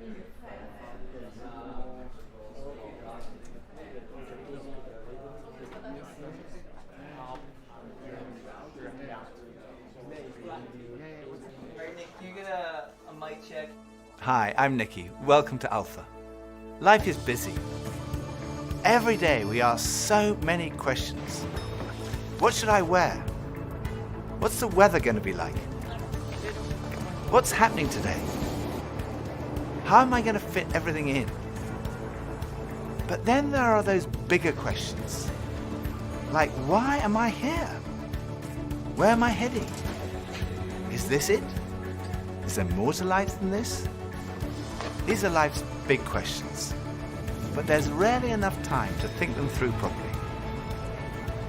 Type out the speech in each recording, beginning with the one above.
Can you get a mic check? Hi, I'm Nicky. Welcome to Alfa. Life is busy. Every day we ask so many questions. What should I wear? What's the weather going to be like? What's happening today? How am I going to fit everything in? But then there are those bigger questions. Like, why am I here? Where am I heading? Is this it? Is there more to life than this? These are life's big questions, but there's rarely enough time to think them through properly.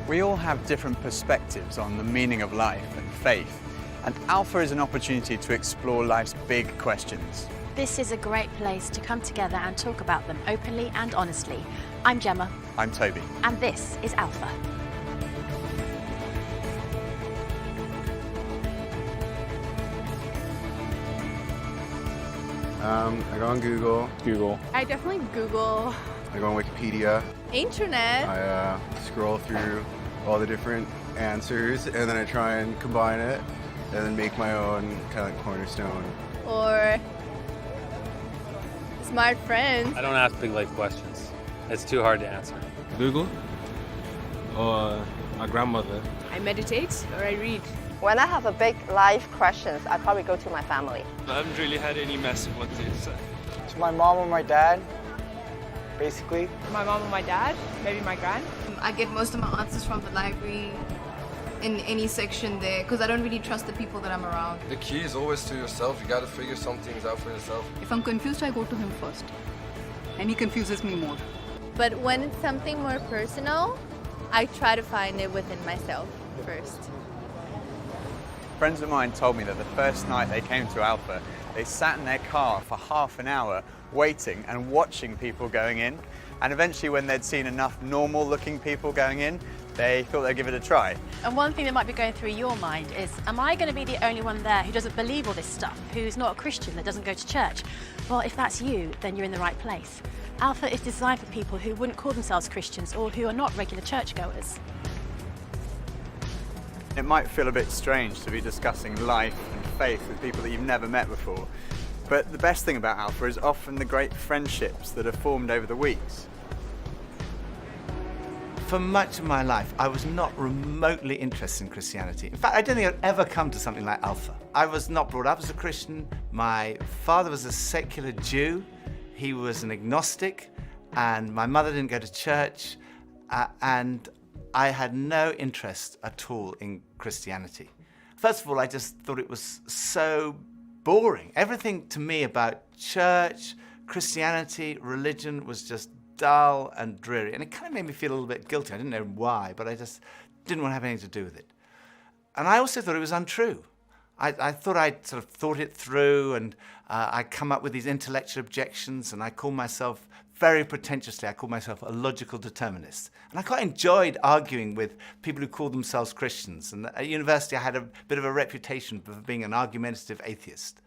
We all have different perspectives on the meaning of life and faith, and Alfa is an opportunity to explore life's big questions. This is a great place to come together and talk about them openly and honestly. I'm Gemma. I'm Toby. And this is Alfa. I go on Google. I definitely Google. I go on Wikipedia. Internet. I scroll through all the different answers, and then I try and combine it, and then make my own kind of cornerstone. Or smart friends. I don't ask big life questions. It's too hard to answer. Google or my grandmother. I meditate or I read. When I have a big life questions, I probably go to my family. I haven't really had any massive ones to say. To my mom or my dad, basically. My mom or my dad, maybe my grand. I get most of my answers from the library in any section there because I don't really trust the people that I'm around. The key is always to yourself. You got to figure some things out for yourself. If I'm confused, I go to him first. And he confuses me more. But when it's something more personal, I try to find it within myself first. Friends of mine told me that the first night they came to Alfa, they sat in their car for half an hour waiting and watching people going in. And eventually when they'd seen enough normal looking people going in, they thought they'd give it a try. And one thing that might be going through your mind is, am I going to be the only one there who doesn't believe all this stuff, who's not a Christian, that doesn't go to church? Well, if that's you, then you're in the right place. Alfa is designed for people who wouldn't call themselves Christians or who are not regular churchgoers. It might feel a bit strange to be discussing life and faith with people that you've never met before, but the best thing about Alfa is often the great friendships that are formed over the weeks. For much of my life, I was not remotely interested in Christianity. In fact, I don't think I'd ever come to something like Alfa. I was not brought up as a Christian. My father was a secular Jew. He was an agnostic, and my mother didn't go to church, and I had no interest at all in Christianity. First of all, I just thought it was so boring. Everything to me about church, Christianity, religion was just dull and dreary. And it kind of made me feel a little bit guilty. I didn't know why, but I just didn't want to have anything to do with it. And I also thought it was untrue. I thought I'd sort of thought it through, and I'd come up with these intellectual objections, and I called myself, very pretentiously, I called myself a logical determinist. And I quite enjoyed arguing with people who called themselves Christians. And at university, I had a bit of a reputation for being an argumentative atheist.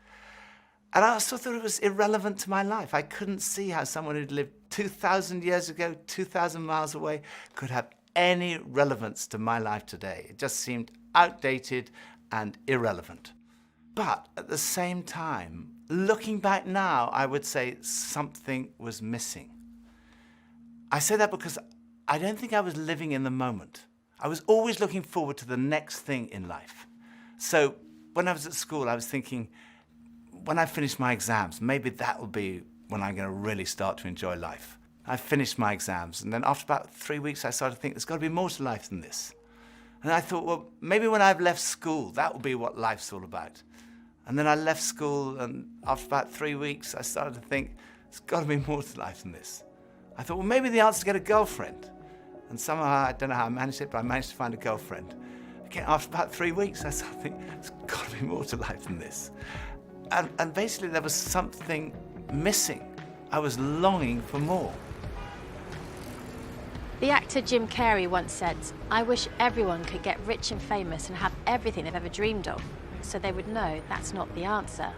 And I also thought it was irrelevant to my life. I couldn't see how someone who'd lived 2,000 years ago, 2,000 miles away, could have any relevance to my life today. It just seemed outdated and irrelevant. But at the same time, looking back now, I would say something was missing. I say that because I don't think I was living in the moment. I was always looking forward to the next thing in life. So when I was at school, I was thinking, when I finish my exams, maybe that will be when I'm going to really start to enjoy life. I finished my exams, and then after about 3 weeks, I started to think there's got to be more to life than this. And I thought, well, maybe when I've left school, that will be what life's all about. And then I left school, and after about 3 weeks, I started to think, there's got to be more to life than this. I thought, well, maybe the answer is to get a girlfriend. And somehow, I don't know how I managed it, but I managed to find a girlfriend. Again, after about 3 weeks, I started to think, there's got to be more to life than this. And basically, there was something missing. I was longing for more. The actor Jim Carrey once said, "I wish everyone could get rich and famous and have everything they've ever dreamed of, so they would know that's not the answer."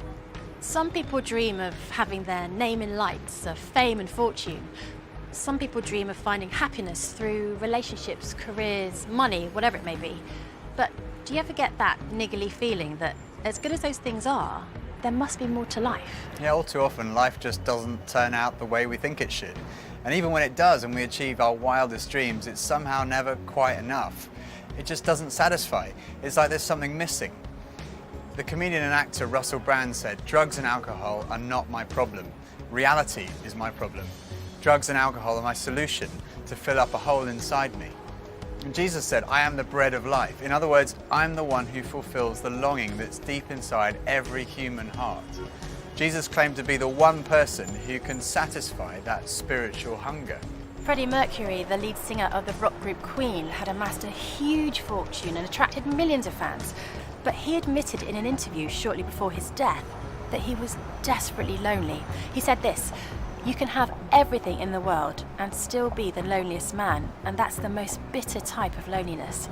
Some people dream of having their name in lights, of fame and fortune. Some people dream of finding happiness through relationships, careers, money, whatever it may be. But do you ever get that niggly feeling that as good as those things are, there must be more to life? Yeah, all too often life just doesn't turn out the way we think it should. And even when it does and we achieve our wildest dreams, it's somehow never quite enough. It just doesn't satisfy. It's like there's something missing. The comedian and actor Russell Brand said, "Drugs and alcohol are not my problem. Reality is my problem. Drugs and alcohol are my solution to fill up a hole inside me." And Jesus said, "I am the bread of life." In other words, I'm the one who fulfills the longing that's deep inside every human heart. Jesus claimed to be the one person who can satisfy that spiritual hunger. Freddie Mercury, the lead singer of the rock group Queen, had amassed a huge fortune and attracted millions of fans. But he admitted in an interview shortly before his death that he was desperately lonely. He said this, "You can have everything in the world and still be the loneliest man, and that's the most bitter type of loneliness.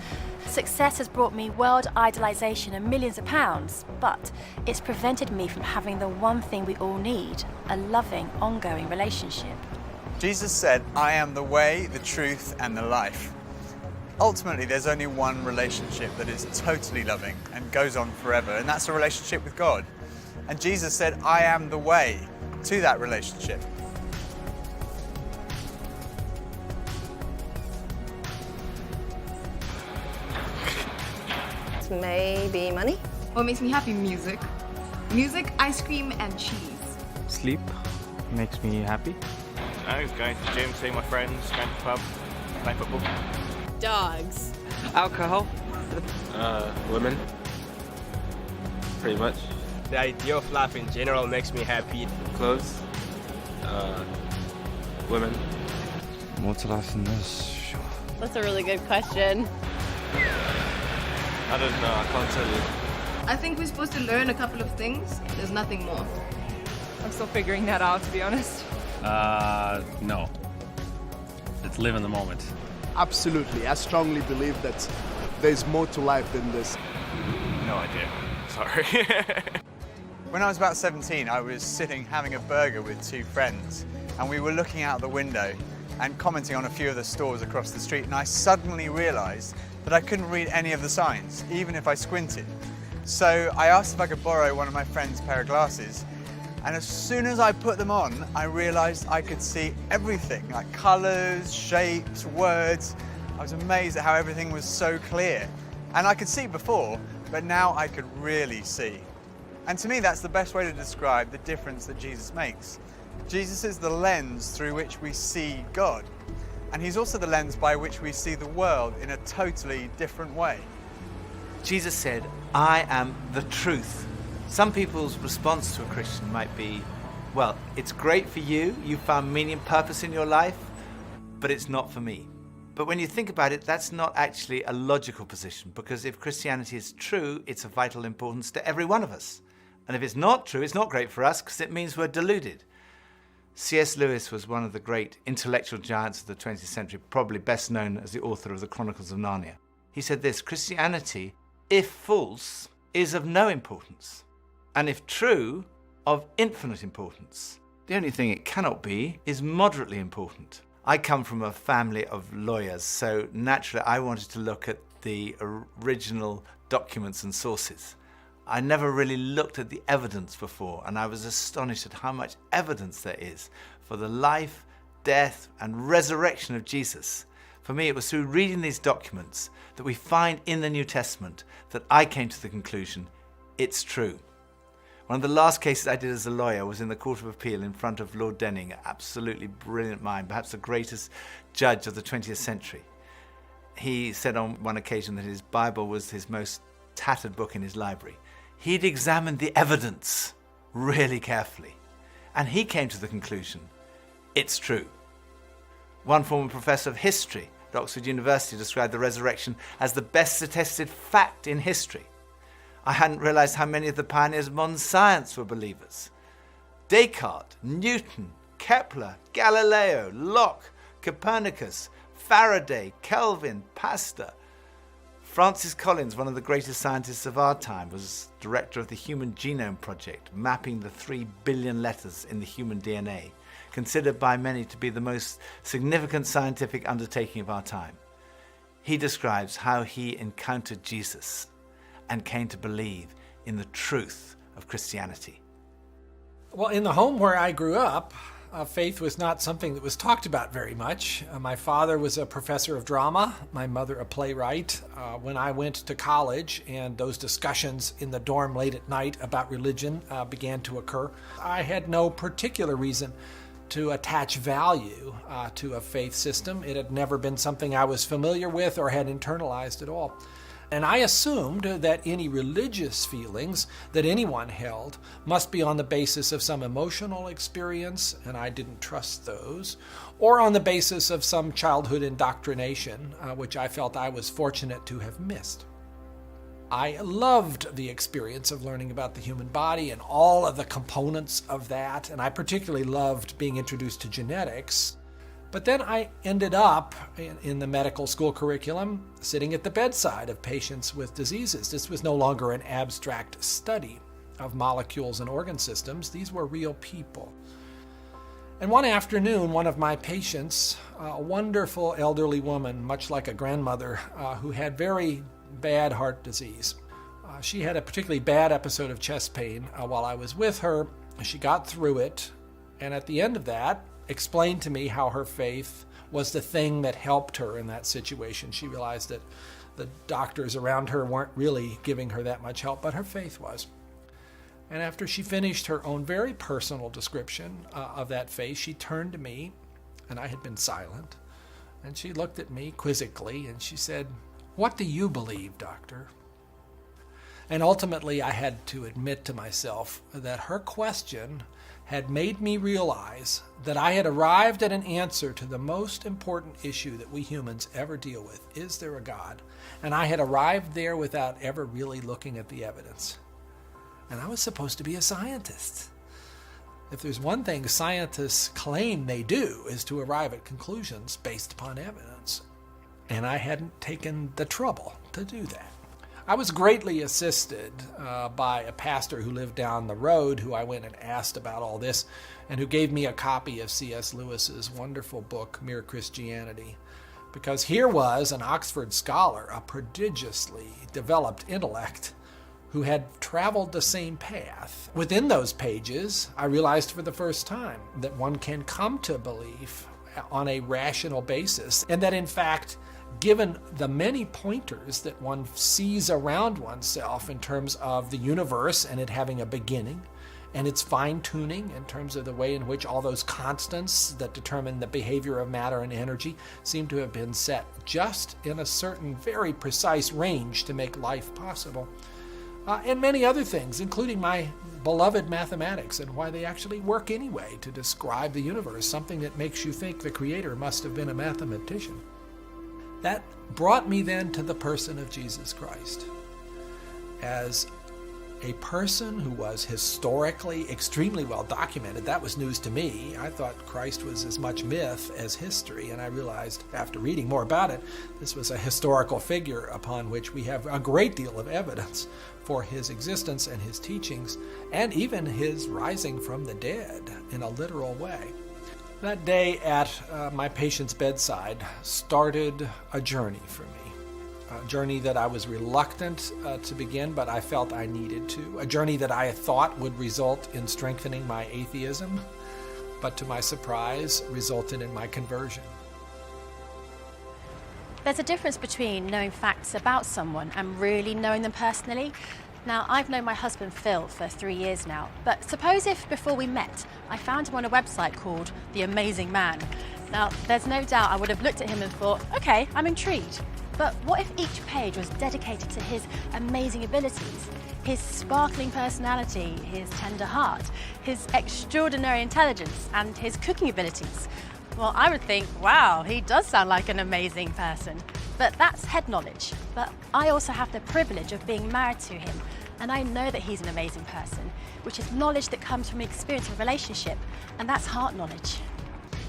Success has brought me world idolization and millions of pounds, but it's prevented me from having the one thing we all need, a loving, ongoing relationship." Jesus said, "I am the way, the truth, and the life." Ultimately, there's only one relationship that is totally loving and goes on forever, and that's a relationship with God. And Jesus said, "I am the way to that relationship." Maybe money? What makes me happy? Music. Music, ice cream, and cheese. Sleep makes me happy. Going to the gym, seeing my friends, going to the pub, playing football. Dogs. Alcohol. Women. Pretty much. The idea of life in general makes me happy. Clothes. Women. More to life than this. That's a really good question. I don't know, I can't tell you. I think we're supposed to learn a couple of things. There's nothing more. I'm still figuring that out, to be honest. No. Let's live in the moment. Absolutely. I strongly believe that there's more to life than this. No idea. Sorry. When I was about 17, I was sitting having a burger with two friends, and we were looking out the window and commenting on a few of the stores across the street, and I suddenly realized that I couldn't read any of the signs, even if I squinted. So I asked if I could borrow one of my friend's pair of glasses, and as soon as I put them on, I realized I could see everything, like colors, shapes, words. I was amazed at how everything was so clear. And I could see before, but now I could really see. And to me, that's the best way to describe the difference that Jesus makes. Jesus is the lens through which we see God. And he's also the lens by which we see the world in a totally different way. Jesus said, "I am the truth." Some people's response to a Christian might be, well, it's great for you, you found meaning and purpose in your life, but it's not for me. But when you think about it, that's not actually a logical position, because if Christianity is true, it's of vital importance to every one of us. And if it's not true, it's not great for us, because it means we're deluded. C.S. Lewis was one of the great intellectual giants of the 20th century, probably best known as the author of the Chronicles of Narnia. He said this, "Christianity, if false, is of no importance, and if true, of infinite importance. The only thing it cannot be is moderately important." I come from a family of lawyers, so naturally I wanted to look at the original documents and sources. I never really looked at the evidence before, and I was astonished at how much evidence there is for the life, death, and resurrection of Jesus. For me, it was through reading these documents that we find in the New Testament that I came to the conclusion, it's true. One of the last cases I did as a lawyer was in the Court of Appeal in front of Lord Denning, an absolutely brilliant mind, perhaps the greatest judge of the 20th century. He said on one occasion that his Bible was his most tattered book in his library. He'd examined the evidence really carefully, and he came to the conclusion, it's true. One former professor of history at Oxford University described the resurrection as the best attested fact in history. I hadn't realized how many of the pioneers of modern science were believers. Descartes, Newton, Kepler, Galileo, Locke, Copernicus, Faraday, Kelvin, Pasteur. Francis Collins, one of the greatest scientists of our time, was director of the Human Genome Project, mapping the 3 billion letters in the human DNA, considered by many to be the most significant scientific undertaking of our time. He describes how he encountered Jesus and came to believe in the truth of Christianity. Well, in the home where I grew up, faith was not something that was talked about very much. My father was a professor of drama, my mother a playwright. When I went to college and those discussions in the dorm late at night about religion began to occur, I had no particular reason to attach value to a faith system. It had never been something I was familiar with or had internalized at all. And I assumed that any religious feelings that anyone held must be on the basis of some emotional experience, and I didn't trust those, or on the basis of some childhood indoctrination, which I felt I was fortunate to have missed. I loved the experience of learning about the human body and all of the components of that, and I particularly loved being introduced to genetics. But then I ended up in the medical school curriculum sitting at the bedside of patients with diseases. This was no longer an abstract study of molecules and organ systems. These were real people. And one afternoon, one of my patients, a wonderful elderly woman, much like a grandmother, who had very bad heart disease. She had a particularly bad episode of chest pain while I was with her. She got through it, and at the end of that, explained to me how her faith was the thing that helped her in that situation. She realized that the doctors around her weren't really giving her that much help, but her faith was. And after she finished her own very personal description of that faith, she turned to me, and I had been silent, and she looked at me quizzically, and she said, "What do you believe, doctor?" And ultimately, I had to admit to myself that her question had made me realize that I had arrived at an answer to the most important issue that we humans ever deal with. Is there a God? And I had arrived there without ever really looking at the evidence. And I was supposed to be a scientist. If there's one thing scientists claim they do is to arrive at conclusions based upon evidence. And I hadn't taken the trouble to do that. I was greatly assisted by a pastor who lived down the road, who I went and asked about all this, and who gave me a copy of C.S. Lewis's wonderful book, Mere Christianity. Because here was an Oxford scholar, a prodigiously developed intellect, who had traveled the same path. Within those pages, I realized for the first time that one can come to belief on a rational basis, and that in fact, given the many pointers that one sees around oneself in terms of the universe and it having a beginning, and its fine-tuning in terms of the way in which all those constants that determine the behavior of matter and energy seem to have been set just in a certain very precise range to make life possible, and many other things, including my beloved mathematics and why they actually work anyway to describe the universe, something that makes you think the Creator must have been a mathematician. That brought me then to the person of Jesus Christ as a person who was historically extremely well documented. That was news to me. I thought Christ was as much myth as history, and I realized after reading more about it, this was a historical figure upon which we have a great deal of evidence for his existence and his teachings, and even his rising from the dead in a literal way. That day at my patient's bedside started a journey for me, a journey that I was reluctant to begin, but I felt I needed to, a journey that I thought would result in strengthening my atheism, but to my surprise, resulted in my conversion. There's a difference between knowing facts about someone and really knowing them personally. Now, I've known my husband Phil for 3 years now, but suppose if before we met, I found him on a website called The Amazing Man. Now, there's no doubt I would have looked at him and thought, okay, I'm intrigued. But what if each page was dedicated to his amazing abilities, his sparkling personality, his tender heart, his extraordinary intelligence, and his cooking abilities? Well, I would think, wow, he does sound like an amazing person. But that's head knowledge. But I also have the privilege of being married to him, and I know that he's an amazing person, which is knowledge that comes from experience of relationship, and that's heart knowledge.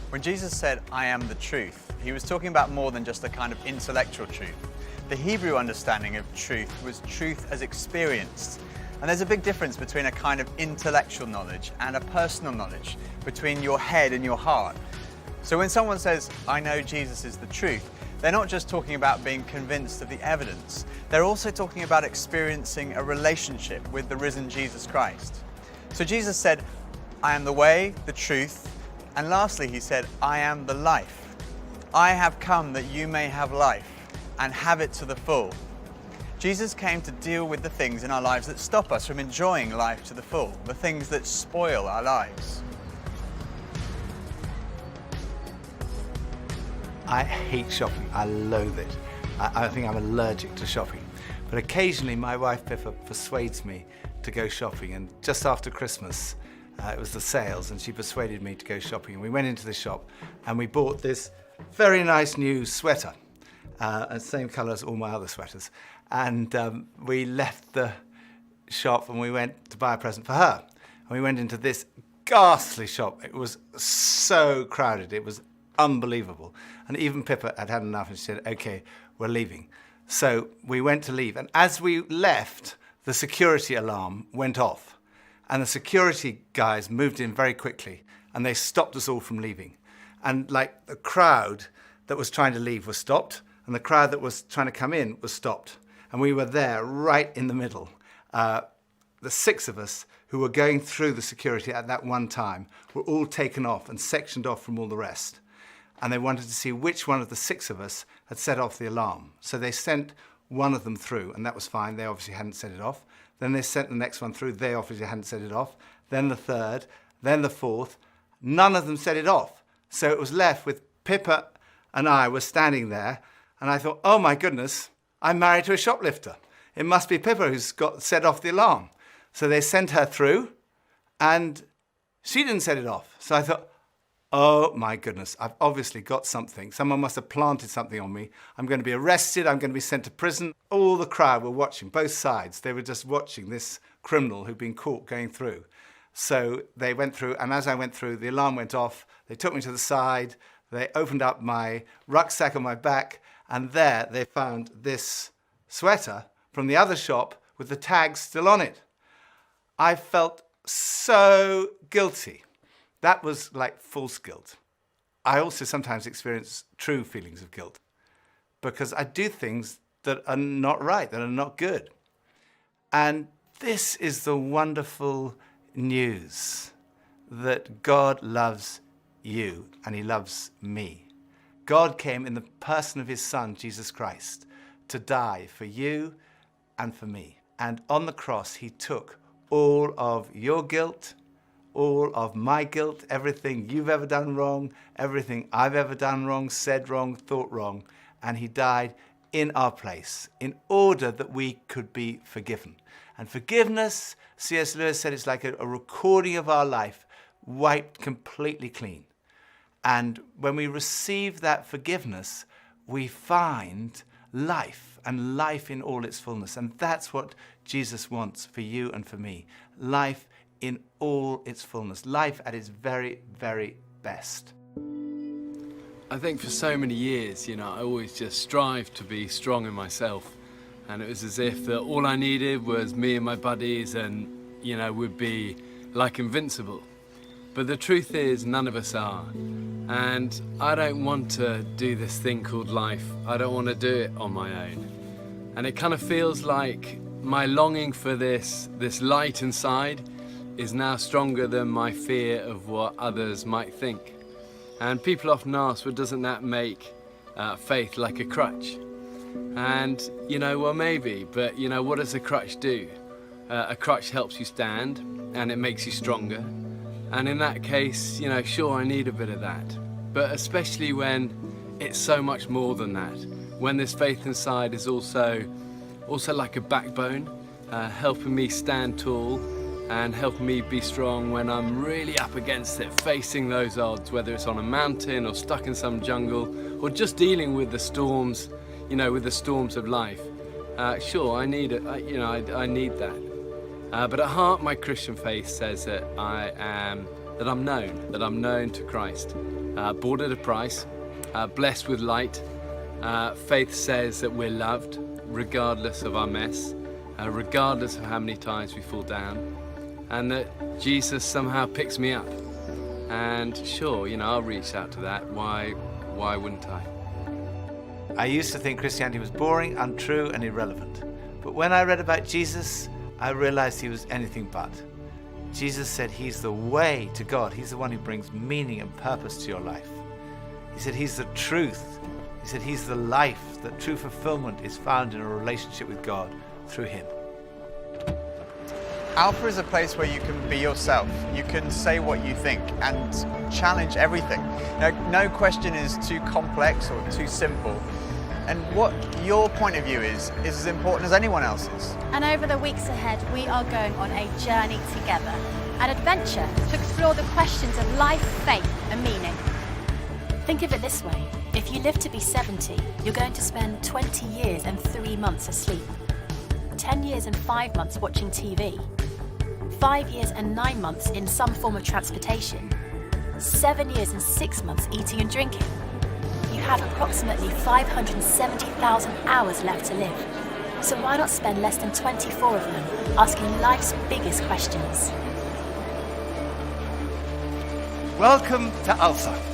When Jesus said, "I am the truth," he was talking about more than just a kind of intellectual truth. The Hebrew understanding of truth was truth as experienced. And there's a big difference between a kind of intellectual knowledge and a personal knowledge, between your head and your heart. So when someone says, I know Jesus is the truth, they're not just talking about being convinced of the evidence, they're also talking about experiencing a relationship with the risen Jesus Christ. So Jesus said, I am the way, the truth, and lastly he said, I am the life. I have come that you may have life and have it to the full. Jesus came to deal with the things in our lives that stop us from enjoying life to the full, the things that spoil our lives. I hate shopping. I loathe it. I think I'm allergic to shopping. But occasionally my wife Pippa persuades me to go shopping, and just after Christmas it was the sales and she persuaded me to go shopping. We went into the shop and we bought this very nice new sweater, same colour as all my other sweaters, and we left the shop and we went to buy a present for her. And we went into this ghastly shop. It was so crowded, it was unbelievable. And even Pippa had had enough and she said, okay, we're leaving. So we went to leave, and as we left, the security alarm went off. And the security guys moved in very quickly and they stopped us all from leaving. And like the crowd that was trying to leave was stopped, and the crowd that was trying to come in was stopped. And we were there right in the middle. The 6 of us who were going through the security at that one time were all taken off and sectioned off from all the rest. And they wanted to see which one of the 6 of us had set off the alarm. So they sent one of them through, and that was fine. They obviously hadn't set it off. Then they sent the next one through. They obviously hadn't set it off. Then the 3rd, then the 4th. None of them set it off. So it was left with Pippa and I were standing there, and I thought, oh my goodness, I'm married to a shoplifter. It must be Pippa who's got set off the alarm. So they sent her through, and she didn't set it off. So I thought, oh my goodness, I've obviously got something. Someone must have planted something on me. I'm going to be arrested. I'm going to be sent to prison. All the crowd were watching, both sides. They were just watching this criminal who'd been caught going through. So they went through, and as I went through, the alarm went off. They took me to the side. They opened up my rucksack on my back, and there they found this sweater from the other shop with the tag still on it. I felt so guilty. That was like false guilt. I also sometimes experience true feelings of guilt because I do things that are not right, that are not good. And this is the wonderful news that God loves you and he loves me. God came in the person of his Son, Jesus Christ, to die for you and for me. And on the cross, he took all of your guilt, all of my guilt, everything you've ever done wrong, everything I've ever done wrong, said wrong, thought wrong, and he died in our place in order that we could be forgiven. And forgiveness, C.S. Lewis said, it's like a recording of our life wiped completely clean. And when we receive that forgiveness, we find life, and life in all its fullness. And that's what Jesus wants for you and for me. Life in all its fullness. Life at its very, very best. I think for so many years, I always just strived to be strong in myself. And it was as if that all I needed was me and my buddies and, we'd be like invincible. But the truth is, none of us are. And I don't want to do this thing called life. I don't want to do it on my own. And it kind of feels like my longing for this light inside is now stronger than my fear of what others might think. And people often ask, well, doesn't that make faith like a crutch? And, well, maybe, but, what does a crutch do? A crutch helps you stand, and it makes you stronger. And in that case, sure, I need a bit of that. But especially when it's so much more than that. When this faith inside is also like a backbone, helping me stand tall and helping me be strong when I'm really up against it, facing those odds, whether it's on a mountain or stuck in some jungle or just dealing with the storms, with the storms of life. Sure, I need it. I need that. But at heart, my Christian faith says that I'm known to Christ, bought at a price, blessed with light, Faith says that we're loved regardless of our mess, regardless of how many times we fall down, and that Jesus somehow picks me up. And sure, you know, I'll reach out to that. Why wouldn't I? I used to think Christianity was boring, untrue, and irrelevant. But when I read about Jesus, I realized he was anything but. Jesus said he's the way to God. He's the one who brings meaning and purpose to your life. He said he's the truth. He said he's the life, that true fulfillment is found in a relationship with God through him. Alfa is a place where you can be yourself. You can say what you think and challenge everything. No question is too complex or too simple. And what your point of view is as important as anyone else's. And over the weeks ahead, we are going on a journey together, an adventure to explore the questions of life, faith, and meaning. Think of it this way. If you live to be 70, you're going to spend 20 years and 3 months asleep, 10 years and 5 months watching TV, 5 years and 9 months in some form of transportation, 7 years and 6 months eating and drinking. You have approximately 570,000 hours left to live. So why not spend less than 24 of them asking life's biggest questions? Welcome to Alfa.